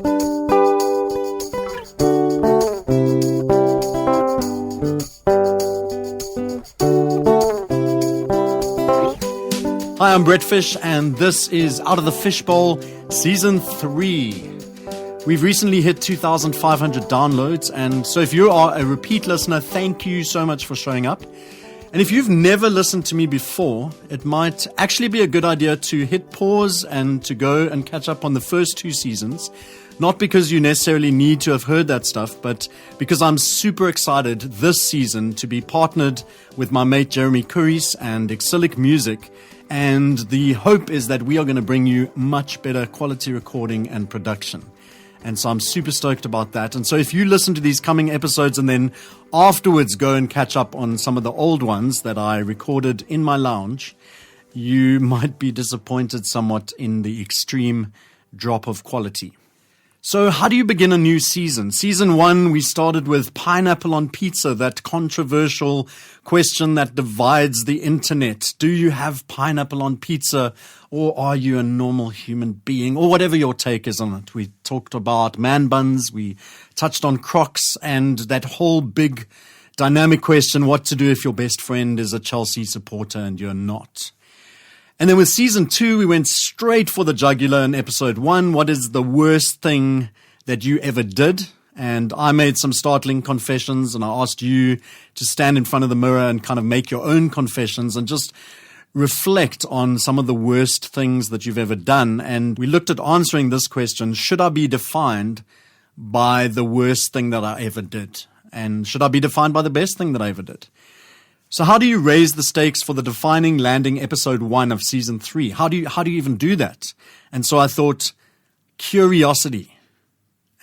Hi, I'm BrettFish, and this is Out of the Fishbowl, Season 3. We've recently hit 2,500 downloads, and so if you are a repeat listener, thank you so much for showing up. And if you've never listened to me before, it might actually be a good idea to hit pause and to go and catch up on the first 2 seasons. Not because you necessarily need to have heard that stuff, but because I'm super excited this season to be partnered with my mate Jeremy Curries and Exilic Music. And the hope is that we are going to bring you much better quality recording and production. And so I'm super stoked about that. And so if you listen to these coming episodes and then afterwards go and catch up on some of the old ones that I recorded in my lounge, you might be disappointed somewhat in the extreme drop of quality. So how do you begin a new season? Season 1, we started with pineapple on pizza, that controversial question that divides the internet. Do you have pineapple on pizza, or are you a normal human being, or whatever your take is on it? We talked about man buns, we touched on Crocs, and that whole big dynamic question, what to do if your best friend is a Chelsea supporter and you're not. And then with season 2, we went straight for the jugular in episode 1. What is the worst thing that you ever did? And I made some startling confessions, and I asked you to stand in front of the mirror and kind of make your own confessions and just reflect on some of the worst things that you've ever done. And we looked at answering this question: should I be defined by the worst thing that I ever did? And should I be defined by the best thing that I ever did? So how do you raise the stakes for the defining landing episode 1 of season 3? How do you even do that? And so I thought, curiosity.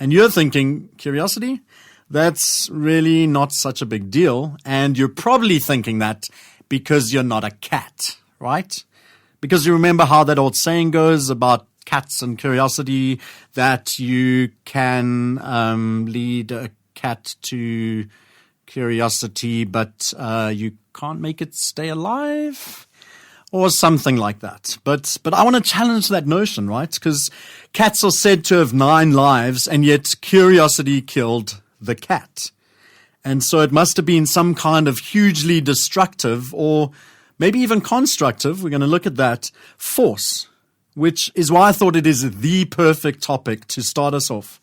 And you're thinking, curiosity? That's really not such a big deal. And you're probably thinking that because you're not a cat, right? Because you remember how that old saying goes about cats and curiosity, that you can lead a cat to curiosity, but you can't make it stay alive, or something like that. But I want to challenge that notion, right? Because cats are said to have 9 lives, and yet curiosity killed the cat. And so it must have been some kind of hugely destructive, or maybe even constructive, we're going to look at that, force, which is why I thought it is the perfect topic to start us off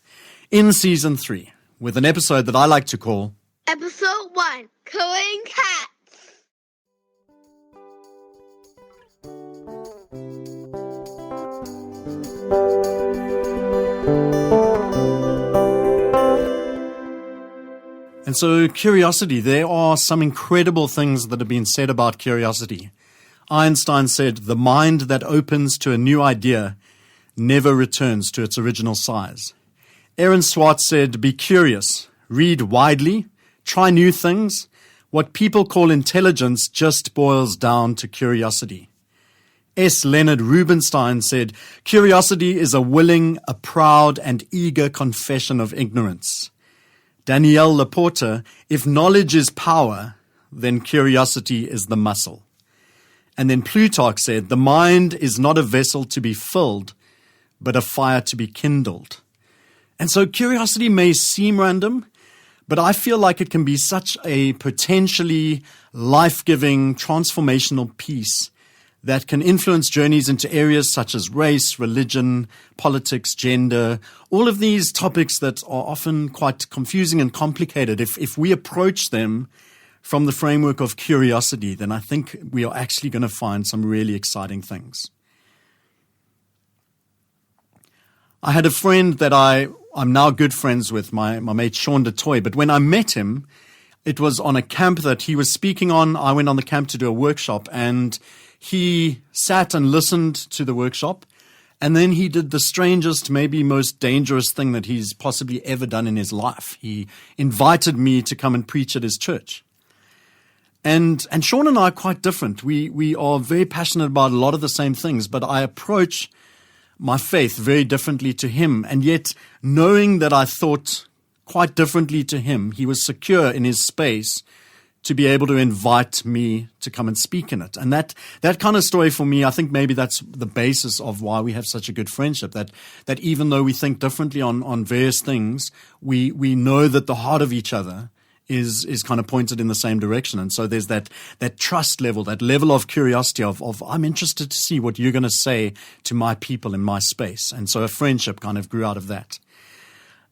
in season 3 with an episode that I like to call Episode 1, Killing Cats. And so curiosity, there are some incredible things that have been said about curiosity. Einstein said, the mind that opens to a new idea never returns to its original size. Aaron Swartz said, be curious, read widely, try new things. What people call intelligence just boils down to curiosity. S. Leonard Rubinstein said, curiosity is a willing, a proud, and eager confession of ignorance. Danielle Laporta, if knowledge is power, then curiosity is the muscle. And then Plutarch said, the mind is not a vessel to be filled, but a fire to be kindled. And so curiosity may seem random, but I feel like it can be such a potentially life-giving, transformational piece that can influence journeys into areas such as race, religion, politics, gender, all of these topics that are often quite confusing and complicated. If we approach them from the framework of curiosity, then I think we are actually going to find some really exciting things. I had a friend that I'm now good friends with, my mate Sean DeToy. But when I met him, it was on a camp that he was speaking on. I went on the camp to do a workshop, and he sat and listened to the workshop. And then he did the strangest, maybe most dangerous thing that he's possibly ever done in his life. He invited me to come and preach at his church. And Sean and I are quite different. We are very passionate about a lot of the same things, but I approach my faith very differently to him. And yet, knowing that I thought quite differently to him, he was secure in his space to be able to invite me to come and speak in it. And that kind of story for me, I think maybe that's the basis of why we have such a good friendship, that even though we think differently on various things, we know that the heart of each other is kind of pointed in the same direction. And so there's that trust level, that level of curiosity of I'm interested to see what you're going to say to my people in my space. And so a friendship kind of grew out of that.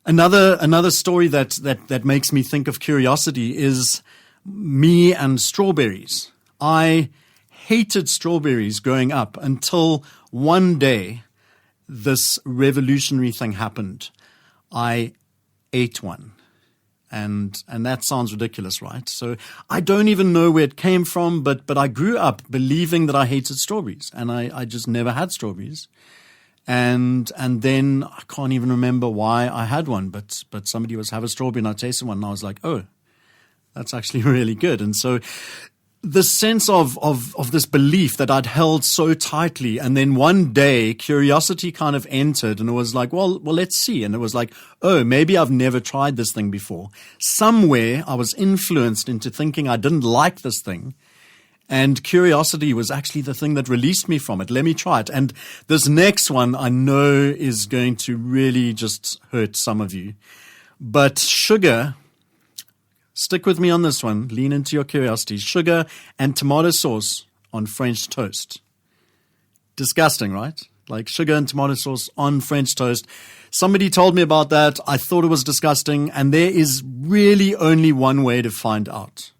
Another story that makes me think of curiosity is me and strawberries. I hated strawberries growing up until one day this revolutionary thing happened. I ate one. And that sounds ridiculous, right? So I don't even know where it came from, but I grew up believing that I hated strawberries, and I just never had strawberries. And then I can't even remember why I had one, but somebody was having a strawberry and I tasted one and I was like, oh, that's actually really good. And so the sense of this belief that I'd held so tightly, and then one day curiosity kind of entered and it was like, well, let's see. And it was like, oh, maybe I've never tried this thing before. Somewhere I was influenced into thinking I didn't like this thing. And curiosity was actually the thing that released me from it. Let me try it. And this next one I know is going to really just hurt some of you. But sugar, stick with me on this one. Lean into your curiosity. Sugar and tomato sauce on French toast. Disgusting, right? Like sugar and tomato sauce on French toast. Somebody told me about that. I thought it was disgusting. And there is really only one way to find out.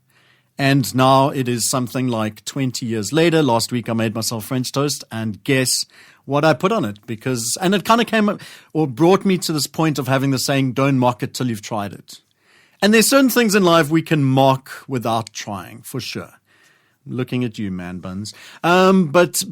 And now it is something like 20 years later. Last week I made myself French toast, and guess what I put on it? And it kind of came or brought me to this point of having the saying, don't mock it till you've tried it. And there's certain things in life we can mock without trying, for sure. Looking at you, man buns. But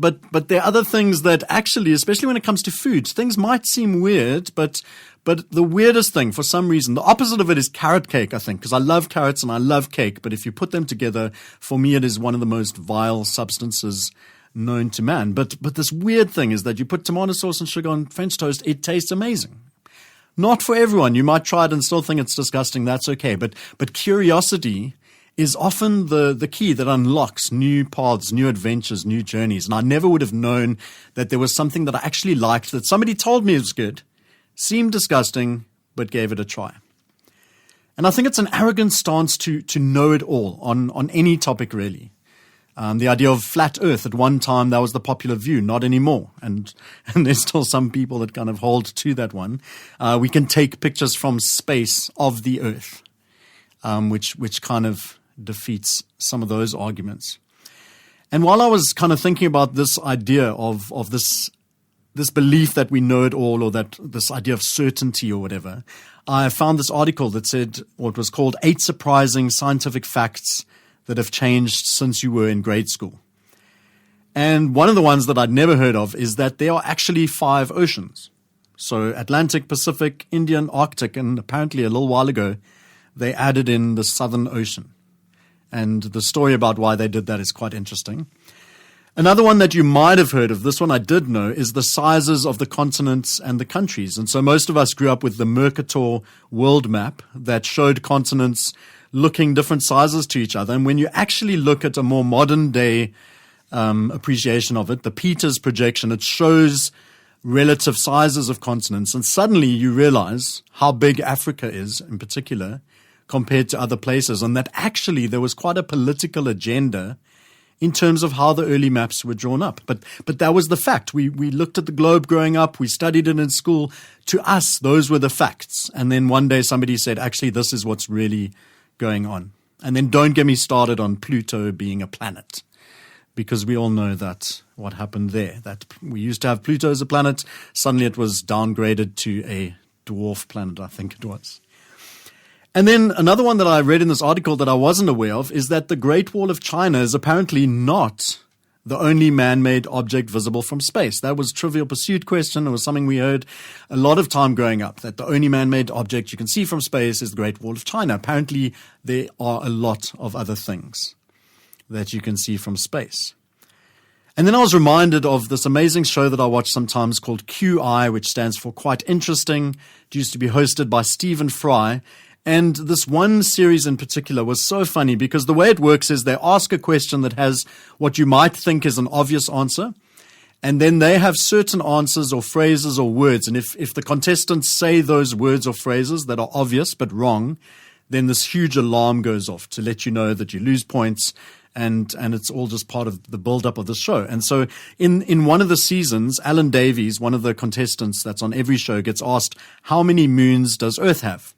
there are other things that actually, especially when it comes to food, things might seem weird, but the weirdest thing, for some reason, the opposite of it is carrot cake, I think, because I love carrots and I love cake. But if you put them together, for me, it is one of the most vile substances known to man. But this weird thing is that you put tomato sauce and sugar on French toast, it tastes amazing. Not for everyone. You might try it and still think it's disgusting. That's okay. But curiosity is often the key that unlocks new paths, new adventures, new journeys. And I never would have known that there was something that I actually liked, that somebody told me it was good, seemed disgusting, but gave it a try. And I think it's an arrogant stance to know it all on any topic, really. The idea of flat earth, at one time, that was the popular view, not anymore. And there's still some people that kind of hold to that one. We can take pictures from space of the earth, which kind of defeats some of those arguments. And while I was kind of thinking about this idea of this belief that we know it all, or that this idea of certainty or whatever, I found this article that said, or it was called 8 Surprising Scientific Facts That Have Changed Since You Were in Grade School. And one of the ones that I'd never heard of is that there are actually 5 oceans. So Atlantic, Pacific, Indian, Arctic, and apparently a little while ago, they added in the Southern Ocean. And the story about why they did that is quite interesting. Another one that you might have heard of, this one I did know, is the sizes of the continents and the countries. And so most of us grew up with the Mercator world map that showed continents looking different sizes to each other. And when you actually look at a more modern day appreciation of it, the Peters projection, it shows relative sizes of continents. And suddenly you realize how big Africa is in particular compared to other places, and that actually there was quite a political agenda in terms of how the early maps were drawn up. But that was the fact. We looked at the globe growing up. We studied it in school. To us, those were the facts. And then one day somebody said, actually, this is what's really going on. And then don't get me started on Pluto being a planet, because we all know that what happened there, that we used to have Pluto as a planet. Suddenly it was downgraded to a dwarf planet, I think it was. And then another one that I read in this article that I wasn't aware of is that the Great Wall of China is apparently not the only man-made object visible from space. That was a Trivial Pursuit question. It was something we heard a lot of time growing up, that the only man-made object you can see from space is the Great Wall of China. Apparently, there are a lot of other things that you can see from space. And then I was reminded of this amazing show that I watch sometimes called QI, which stands for Quite Interesting. It used to be hosted by Stephen Fry. And this one series in particular was so funny because the way it works is they ask a question that has what you might think is an obvious answer. And then they have certain answers or phrases or words. And if the contestants say those words or phrases that are obvious but wrong, then this huge alarm goes off to let you know that you lose points. And it's all just part of the build-up of the show. And so in one of the seasons, Alan Davies, one of the contestants that's on every show, gets asked, how many moons does Earth have?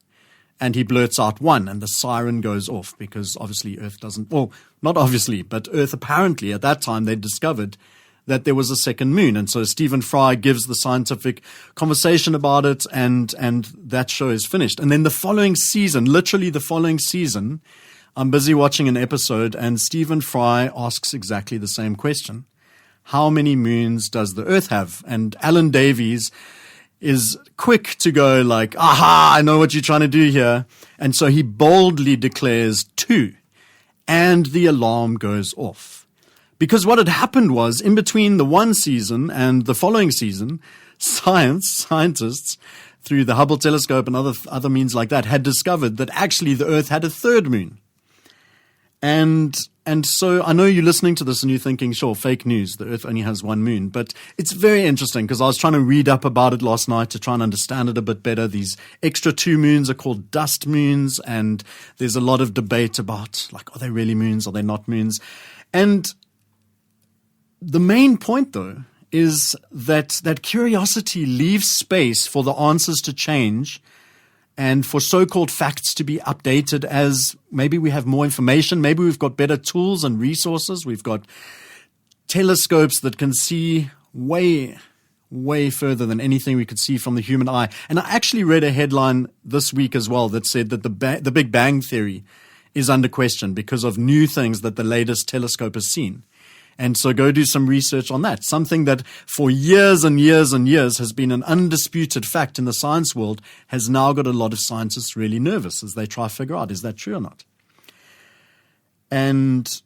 And he blurts out 1, and the siren goes off because obviously Earth doesn't, well, not obviously, but Earth apparently at that time they discovered that there was a second moon. And so Stephen Fry gives the scientific conversation about it, and that show is finished. And then the following season, literally the following season, I'm busy watching an episode, and Stephen Fry asks exactly the same question. How many moons does the Earth have? And Alan Davies is quick to go like, aha, I know what you're trying to do here. And so he boldly declares 2, and the alarm goes off. Because what had happened was, in between the one season and the following season, scientists, through the Hubble telescope and other means like that, had discovered that actually the Earth had a third moon. And so I know you're listening to this and you're thinking, sure, fake news, the Earth only has one moon. But it's very interesting because I was trying to read up about it last night to try and understand it a bit better. These extra 2 moons are called dust moons, and there's a lot of debate about, like, are they really moons? Are they not moons? And the main point, though, is that curiosity leaves space for the answers to change and for so-called facts to be updated as maybe we have more information, maybe we've got better tools and resources, we've got telescopes that can see way, way further than anything we could see from the human eye. And I actually read a headline this week as well that said that the Big Bang Theory is under question because of new things that the latest telescope has seen. And so go do some research on that. Something that for years and years and years has been an undisputed fact in the science world has now got a lot of scientists really nervous as they try to figure out, is that true or not? And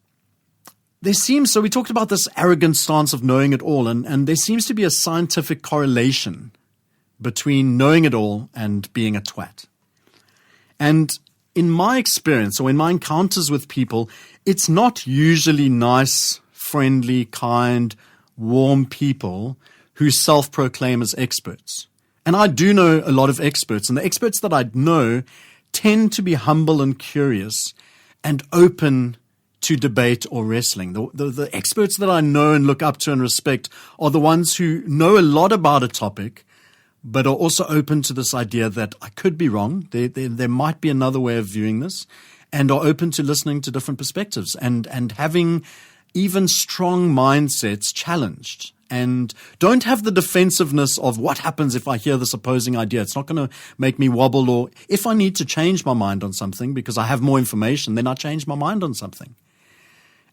there seems, so we talked about this arrogant stance of knowing it all, and there seems to be a scientific correlation between knowing it all and being a twat. And in my experience, or in my encounters with people, it's not usually nice, friendly, kind, warm people who self-proclaim as experts. And I do know a lot of experts, and the experts that I know tend to be humble and curious and open to debate or wrestling. The experts that I know and look up to and respect are the ones who know a lot about a topic, but are also open to this idea that I could be wrong. There might be another way of viewing this, and are open to listening to different perspectives and having even strong mindsets challenged, and don't have the defensiveness of what happens if I hear this opposing idea. It's not going to make me wobble, or if I need to change my mind on something because I have more information, then I change my mind on something.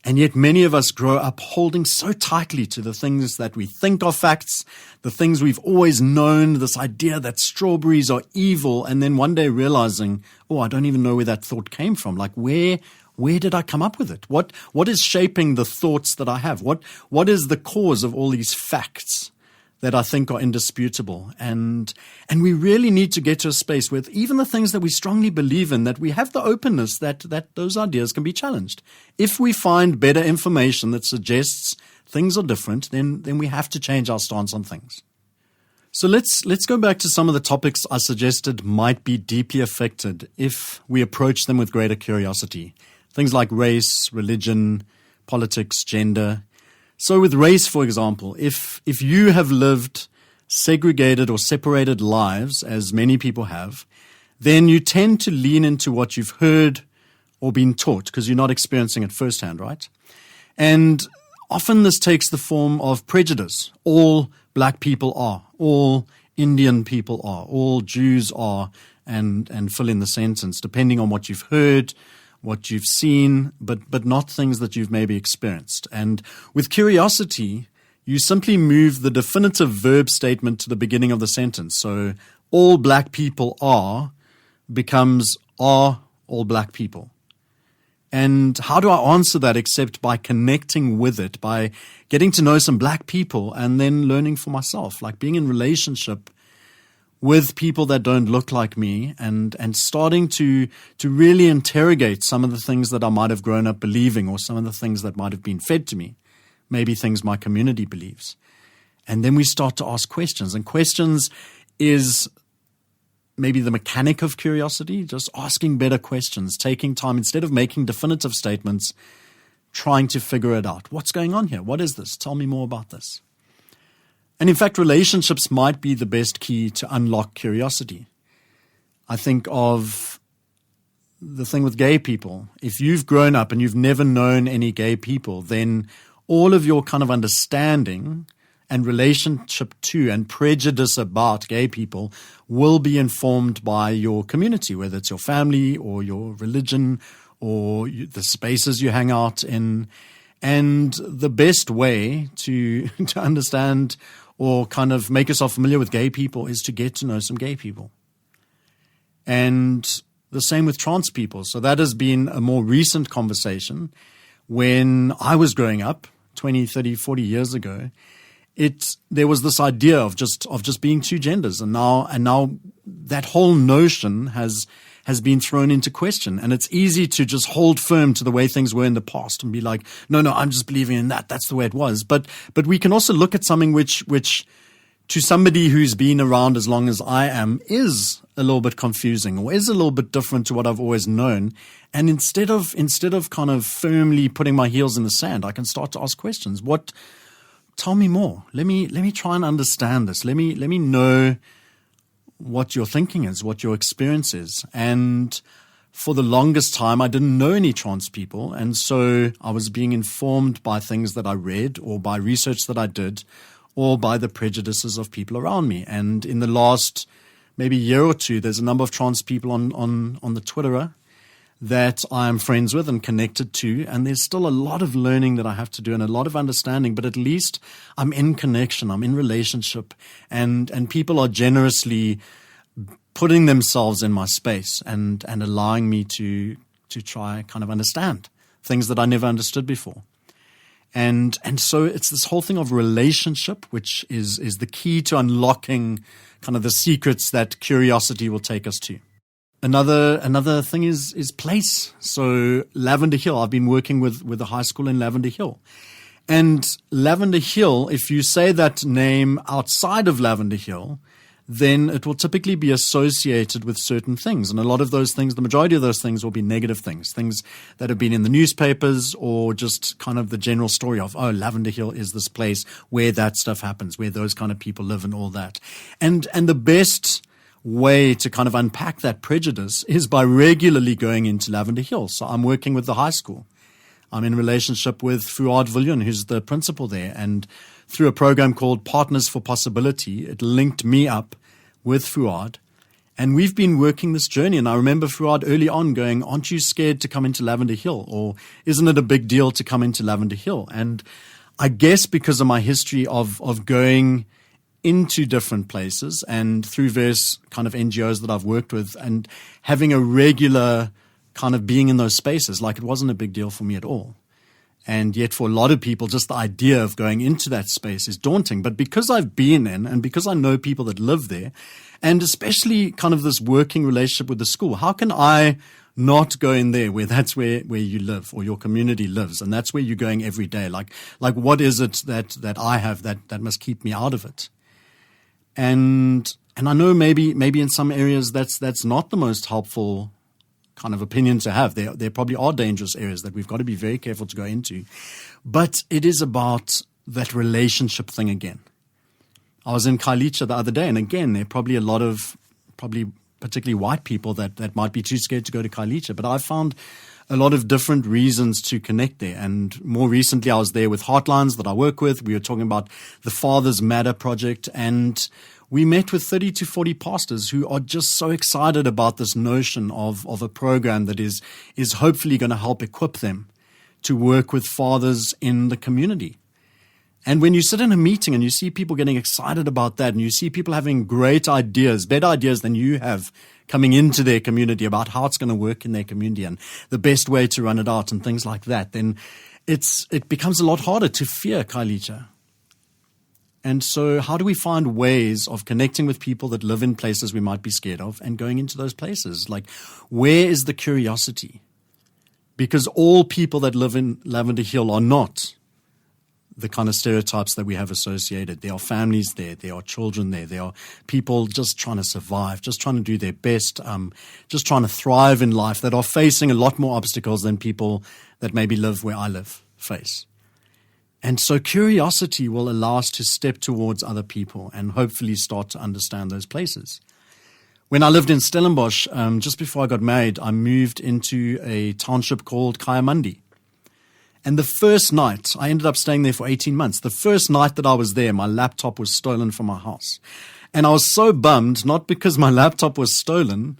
And yet many of us grow up holding so tightly to the things that we think are facts, the things we've always known, this idea that strawberries are evil, and then one day realizing, oh, I don't even know where that thought came from. Like, where did I come up with it? What is shaping the thoughts that I have? What is the cause of all these facts that I think are indisputable? And we really need to get to a space where even the things that we strongly believe in, that we have the openness that those ideas can be challenged. If we find better information that suggests things are different, then we have to change our stance on things. So let's go back to some of the topics I suggested might be deeply affected if we approach them with greater curiosity. Things like race, religion, politics, gender. So with race, for example, if you have lived segregated or separated lives, as many people have, then you tend to lean into what you've heard or been taught because you're not experiencing it firsthand, right? And often this takes the form of prejudice. All black people are, all Indian people are, all Jews are, and fill in the sentence, depending on what you've heard, what you've seen, but not things that you've maybe experienced. And with curiosity, you simply move the definitive verb statement to the beginning of the sentence. So all black people are becomes are all black people. And how do I answer that except by connecting with it, by getting to know some black people and then learning for myself, like being in relationship with people that don't look like me and starting to really interrogate some of the things that I might have grown up believing or some of the things that might have been fed to me, maybe things my community believes. And then we start to ask questions, and questions is maybe the mechanic of curiosity, just asking better questions, taking time instead of making definitive statements, trying to figure it out. What's going on here? What is this? Tell me more about this. And in fact, relationships might be the best key to unlock curiosity. I think of the thing with gay people. If you've grown up and you've never known any gay people, then all of your kind of understanding and relationship to and prejudice about gay people will be informed by your community, whether it's your family or your religion or the spaces you hang out in. And the best way to understand or kind of make yourself familiar with gay people is to get to know some gay people. And the same with trans people. So that has been a more recent conversation. When I was growing up 20, 30, 40 years ago, there was this idea of just being two genders, and now that whole notion has been thrown into question. And it's easy to just hold firm to the way things were in the past and be like, no, I'm just believing in that. That's the way it was. But we can also look at something which to somebody who's been around as long as I am is a little bit confusing or is a little bit different to what I've always known. And instead of kind of firmly putting my heels in the sand, I can start to ask questions. Tell me more. Let me try and understand this. Let me know what your thinking is, what your experience is. And for the longest time, I didn't know any trans people. And so I was being informed by things that I read or by research that I did or by the prejudices of people around me. And in the last maybe year or two, there's a number of trans people on the Twitterer that I'm friends with and connected to. And there's still a lot of learning that I have to do and a lot of understanding, but at least I'm in connection, I'm in relationship, and people are generously putting themselves in my space and allowing me to try kind of understand things that I never understood before. And so it's this whole thing of relationship, which is the key to unlocking kind of the secrets that curiosity will take us to. Another thing is place. So Lavender Hill, I've been working with a high school in Lavender Hill. And Lavender Hill, if you say that name outside of Lavender Hill, then it will typically be associated with certain things. And a lot of those things, the majority of those things will be negative things that have been in the newspapers or just kind of the general story of, oh, Lavender Hill is this place where that stuff happens, where those kind of people live and all that. And the best way to kind of unpack that prejudice is by regularly going into Lavender Hill. So I'm working with the high school. I'm in relationship with Fuad Viljoen, who's the principal there. And through a program called Partners for Possibility, it linked me up with Fuad. And we've been working this journey. And I remember Fuad early on going, aren't you scared to come into Lavender Hill? Or isn't it a big deal to come into Lavender Hill? And I guess because of my history of going into different places and through various kind of NGOs that I've worked with and having a regular kind of being in those spaces, like it wasn't a big deal for me at all. And yet for a lot of people, just the idea of going into that space is daunting. But because I've been in and because I know people that live there, and especially kind of this working relationship with the school, how can I not go in there where that's where you live or your community lives and that's where you're going every day? Like what is it that I have that must keep me out of it? And I know maybe in some areas that's not the most helpful kind of opinion to have. There probably are dangerous areas that we've got to be very careful to go into. But it is about that relationship thing again. I was in Khayelitsha the other day, and again, there are probably a lot of particularly white people that might be too scared to go to Khayelitsha. But I found a lot of different reasons to connect there. And more recently, I was there with Heartlines that I work with. We were talking about the Fathers Matter project, and we met with 30 to 40 pastors who are just so excited about this notion of a program that is hopefully going to help equip them to work with fathers in the community. And when you sit in a meeting and you see people getting excited about that, and you see people having great ideas, better ideas than you have coming into their community about how it's going to work in their community and the best way to run it out and things like that, then it becomes a lot harder to fear Khayelitsha. And so how do we find ways of connecting with people that live in places we might be scared of and going into those places? Like, where is the curiosity? Because all people that live in Lavender Hill are not the kind of stereotypes that we have associated. There are families there. There are children there. There are people just trying to survive, just trying to do their best, just trying to thrive in life, that are facing a lot more obstacles than people that maybe live where I live face. And so curiosity will allow us to step towards other people and hopefully start to understand those places. When I lived in Stellenbosch, just before I got married, I moved into a township called Kayamandi. And the first night, I ended up staying there for 18 months. The first night that I was there, my laptop was stolen from my house. And I was so bummed, not because my laptop was stolen,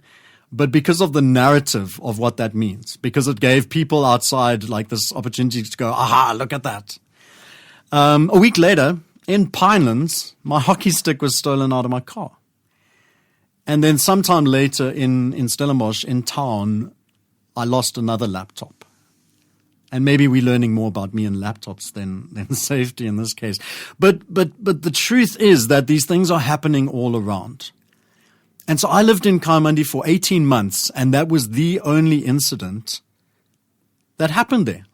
but because of the narrative of what that means. Because it gave people outside like this opportunity to go, aha, look at that. A week later, in Pinelands, my hockey stick was stolen out of my car. And then sometime later in Stellenbosch, in town, I lost another laptop. And maybe we're learning more about me and laptops than safety in this case. But the truth is that these things are happening all around. And so I lived in Kayamandi for 18 months, and that was the only incident that happened there.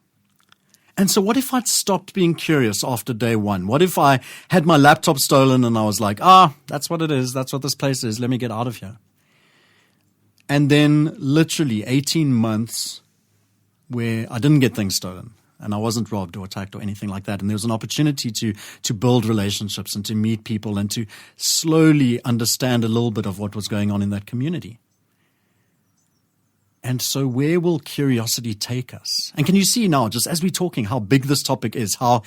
And so what if I'd stopped being curious after day one? What if I had my laptop stolen and I was like, that's what it is. That's what this place is. Let me get out of here. And then literally 18 months where I didn't get things stolen and I wasn't robbed or attacked or anything like that. And there was an opportunity to build relationships and to meet people and to slowly understand a little bit of what was going on in that community. And so where will curiosity take us? And can you see now, just as we're talking, how big this topic is, how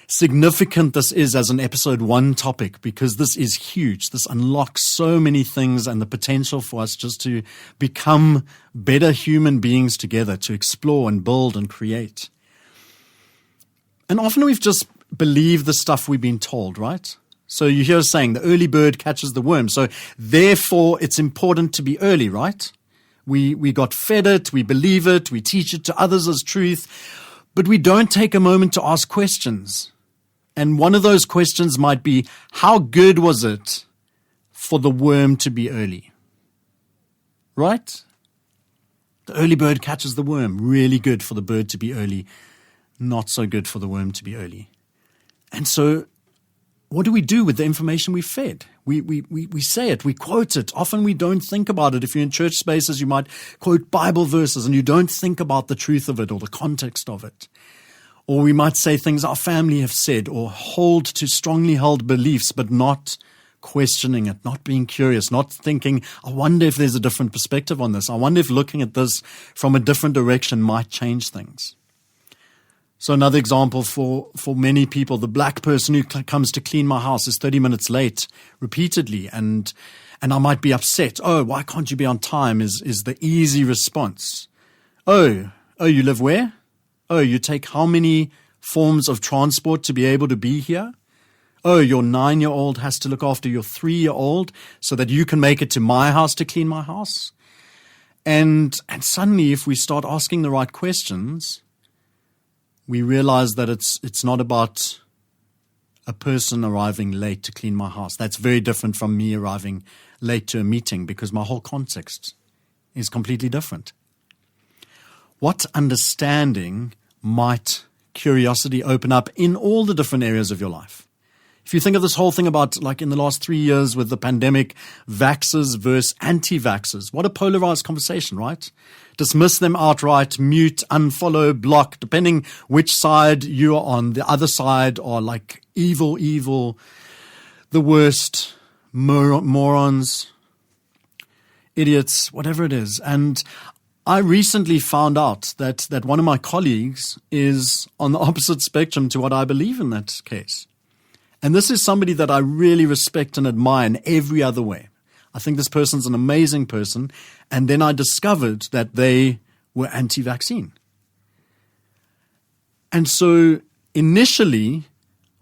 significant this is as an episode 1 topic, because this is huge. This unlocks so many things and the potential for us just to become better human beings together, to explore and build and create. And often we've just believed the stuff we've been told, right? So you hear us saying the early bird catches the worm. So therefore it's important to be early, right? We got fed it, we believe it, we teach it to others as truth, but we don't take a moment to ask questions. And one of those questions might be, how good was it for the worm to be early? Right? The early bird catches the worm. Really good for the bird to be early. Not so good for the worm to be early. And so what do we do with the information we fed? We say it, we quote it. Often we don't think about it. If you're in church spaces, you might quote Bible verses and you don't think about the truth of it or the context of it. Or we might say things our family have said or hold to strongly held beliefs, but not questioning it, not being curious, not thinking, I wonder if there's a different perspective on this. I wonder if looking at this from a different direction might change things. So another example for many people, the black person who comes to clean my house is 30 minutes late repeatedly, and I might be upset. Oh, why can't you be on time is the easy response. Oh, you live where? Oh, you take how many forms of transport to be able to be here? Oh, your 9-year-old has to look after your 3-year-old so that you can make it to my house to clean my house. And suddenly, if we start asking the right questions, we realize that it's not about a person arriving late to clean my house. That's very different from me arriving late to a meeting because my whole context is completely different. What understanding might curiosity open up in all the different areas of your life? If you think of this whole thing about, like in the last 3 years with the pandemic, vaxxers versus anti-vaxxers, what a polarized conversation, right? Dismiss them outright, mute, unfollow, block, depending which side you are on. The other side are like evil, the worst, morons, idiots, whatever it is. And I recently found out that one of my colleagues is on the opposite spectrum to what I believe in that case. And this is somebody that I really respect and admire in every other way. I think this person's an amazing person. And then I discovered that they were anti-vaccine. And so initially,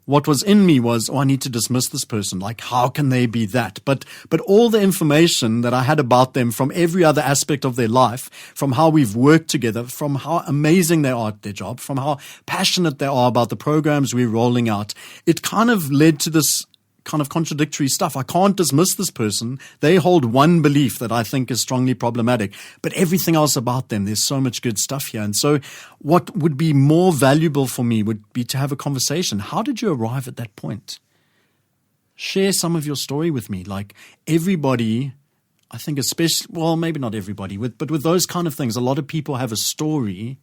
what was in me was, I need to dismiss this person. Like, how can they be that? But all the information that I had about them from every other aspect of their life, from how we've worked together, from how amazing they are at their job, from how passionate they are about the programs we're rolling out, it kind of led to this kind of contradictory stuff. I can't dismiss this person. They hold one belief that I think is strongly problematic, but everything else about them, there's so much good stuff here. And so what would be more valuable for me would be to have a conversation. How did you arrive at that point? Share some of your story with me. Like everybody, I think especially, well, maybe not everybody, but with those kind of things, a lot of people have a story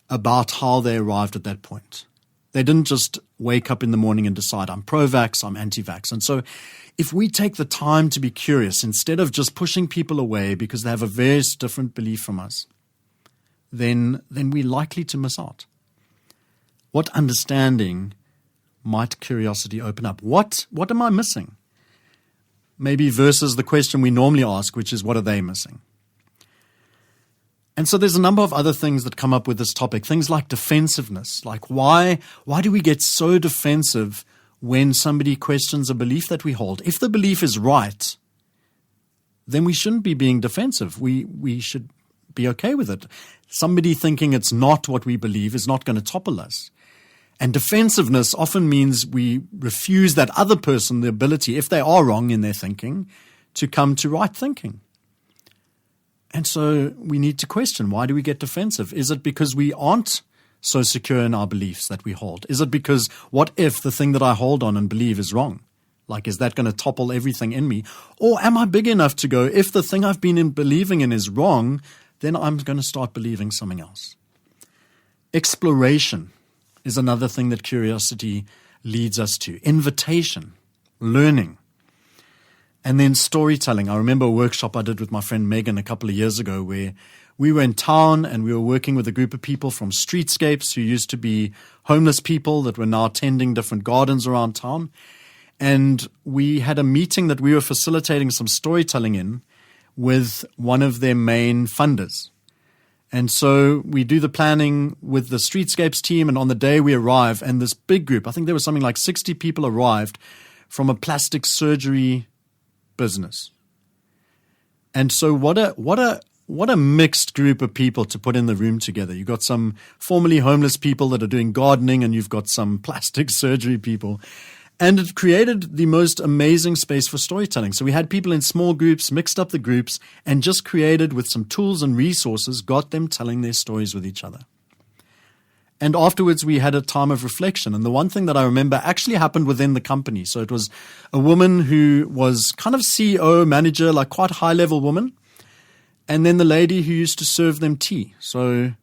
about how they arrived at that point. They didn't just wake up in the morning and decide, I'm pro-vax, I'm anti-vax. And so if we take the time to be curious, instead of just pushing people away because they have a very different belief from us, then we're likely to miss out. What understanding might curiosity open up? What am I missing? Maybe versus the question we normally ask, which is, what are they missing? And so there's a number of other things that come up with this topic, things like defensiveness. Like why do we get so defensive when somebody questions a belief that we hold? If the belief is right, then we shouldn't be being defensive. We should be okay with it. Somebody thinking it's not what we believe is not going to topple us. And defensiveness often means we refuse that other person the ability, if they are wrong in their thinking, to come to right thinking. And so we need to question, why do we get defensive? Is it because we aren't so secure in our beliefs that we hold? Is it because what if the thing that I hold on and believe is wrong? Like, is that going to topple everything in me? Or am I big enough to go, if the thing I've been believing in is wrong, then I'm going to start believing something else? Exploration is another thing that curiosity leads us to. Invitation, learning. And then storytelling. I remember a workshop I did with my friend Megan a couple of years ago where we were in town and we were working with a group of people from streetscapes who used to be homeless people that were now tending different gardens around town. And we had a meeting that we were facilitating some storytelling in with one of their main funders. And so we do the planning with the streetscapes team, and on the day we arrive, and this big group, I think there was something like 60 people arrived from a plastic surgery business. And so what a mixed group of people to put in the room together. You've got some formerly homeless people that are doing gardening, and you've got some plastic surgery people. And it created the most amazing space for storytelling. So we had people in small groups, mixed up the groups, and just created with some tools and resources, got them telling their stories with each other. And afterwards, we had a time of reflection. And the one thing that I remember actually happened within the company. So it was a woman who was kind of CEO, manager, like quite a high-level woman. And then the lady who used to serve them tea. So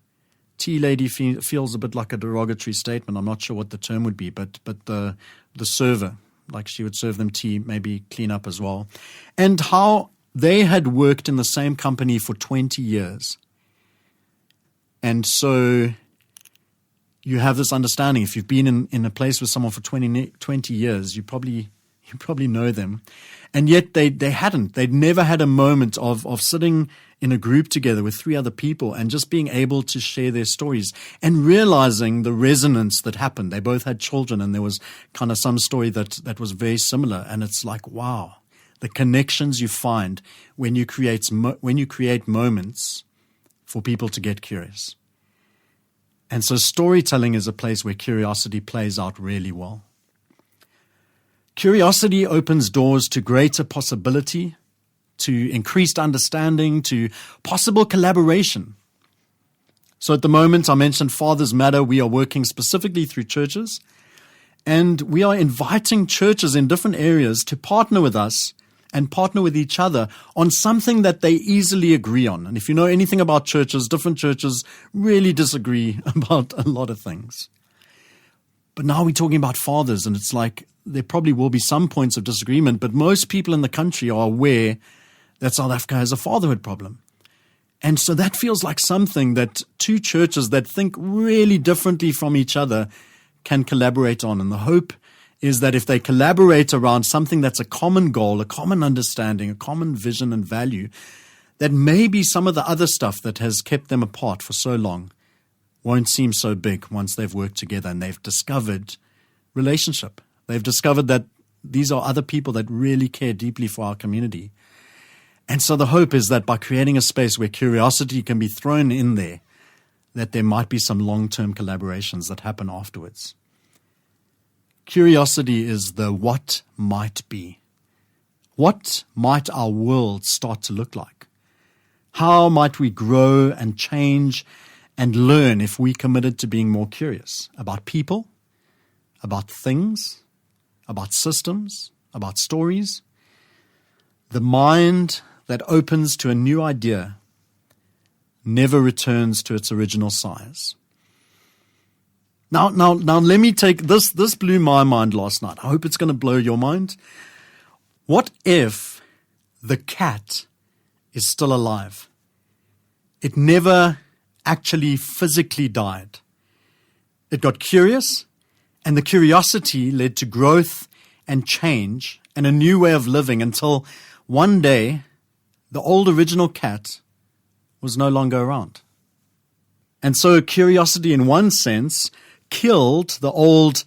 tea lady feels a bit like a derogatory statement. I'm not sure what the term would be, but the server, like she would serve them tea, maybe clean up as well. And how they had worked in the same company for 20 years. And so you have this understanding. If you've been in a place with someone for 20 years, you probably know them. And yet they hadn't. They'd never had a moment of sitting in a group together with 3 other people and just being able to share their stories and realizing the resonance that happened. They both had children, and there was kind of some story that was very similar. And it's like, wow, the connections you find when you create moments for people to get curious. And so storytelling is a place where curiosity plays out really well. Curiosity opens doors to greater possibility, to increased understanding, to possible collaboration. So at the moment, I mentioned Fathers Matter. We are working specifically through churches, and we are inviting churches in different areas to partner with us and partner with each other on something that they easily agree on. And if you know anything about churches, different churches really disagree about a lot of things. But now we're talking about fathers, and it's like there probably will be some points of disagreement, but most people in the country are aware that South Africa has a fatherhood problem. And so that feels like something that 2 churches that think really differently from each other can collaborate on. And the hope is that if they collaborate around something that's a common goal, a common understanding, a common vision and value, that maybe some of the other stuff that has kept them apart for so long won't seem so big once they've worked together and they've discovered relationship. They've discovered that these are other people that really care deeply for our community. And so the hope is that by creating a space where curiosity can be thrown in there, that there might be some long-term collaborations that happen afterwards. Curiosity is the what might be. What might our world start to look like? How might we grow and change and learn if we committed to being more curious about people, about things, about systems, about stories? The mind that opens to a new idea never returns to its original size. Now, let me take this. This blew my mind last night. I hope it's going to blow your mind. What if the cat is still alive? It never actually physically died. It got curious, and the curiosity led to growth and change and a new way of living until one day the old original cat was no longer around. And so curiosity, in one sense, killed the old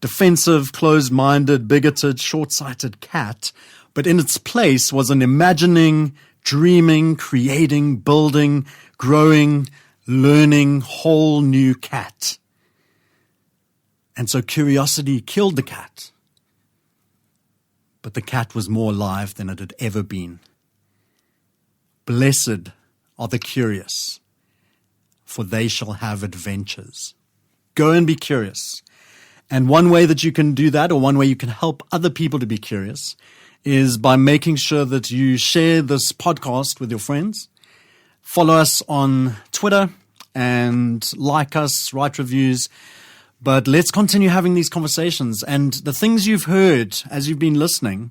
defensive, closed-minded, bigoted, short-sighted cat, but in its place was an imagining, dreaming, creating, building, growing, learning, whole new cat. And so curiosity killed the cat, but the cat was more alive than it had ever been. Blessed are the curious, for they shall have adventures. Go and be curious. And one way that you can do that, or one way you can help other people to be curious, is by making sure that you share this podcast with your friends. Follow us on Twitter and like us, write reviews. But let's continue having these conversations. And the things you've heard as you've been listening,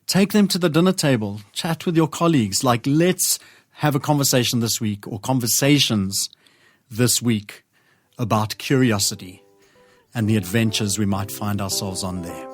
take them to the dinner table. Chat with your colleagues. Like, let's have a conversation this week, or conversations this week, about curiosity and the adventures we might find ourselves on there.